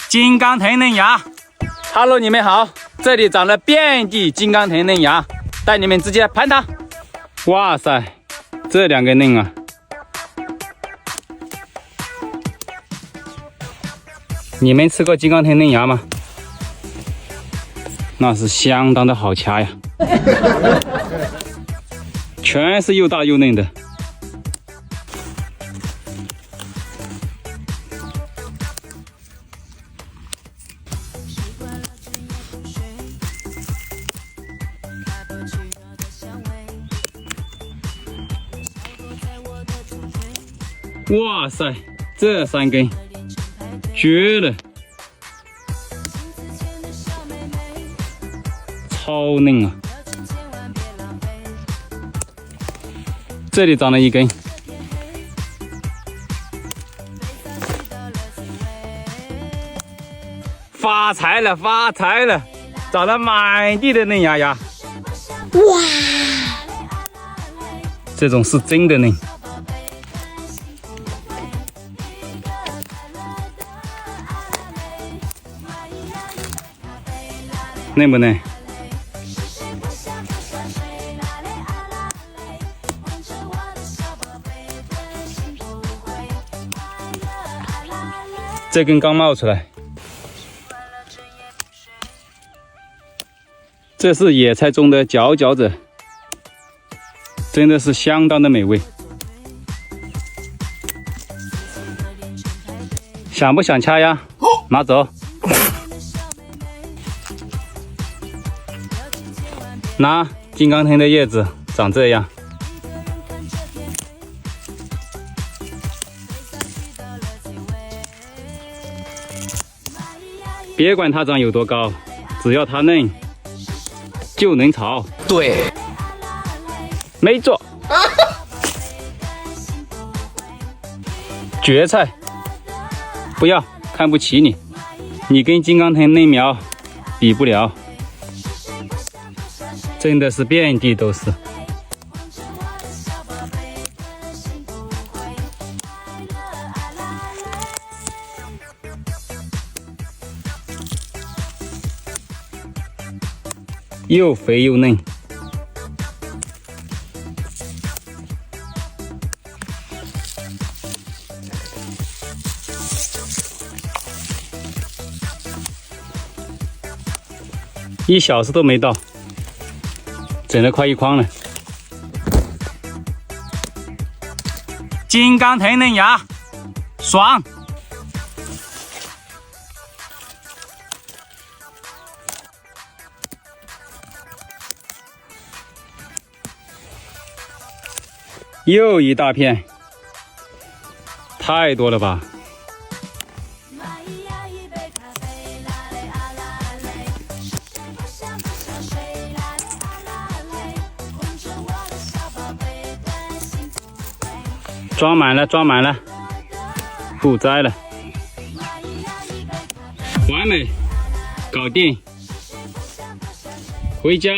金刚藤嫩芽 ，Hello， 你们好，这里长了遍地金刚藤嫩芽，带你们直接盘它。哇塞，这两个嫩啊！你们吃过金刚藤嫩芽吗？那是相当的好掐呀，全是又大又嫩的。哇塞，这3根绝了，超嫩啊！这里长了1根，发财了，发财了，长了满地的嫩芽芽。哇，这种是真的嫩。嫩不嫩？这根刚冒出来，这是野菜中的佼佼者，真的是相当的美味。想不想掐呀？拿走。拿金刚藤的叶子长这样，别管它长有多高，只要它嫩，就能炒。对，没错，蕨菜，不要看不起你，你跟金刚藤嫩苗比不了。真的是遍地都是。又肥又嫩。1小时都没到。整了快1筐了，金刚藤嫩芽，爽！又一大片，太多了吧？装满了，装满了，不摘了，完美，搞定，回家。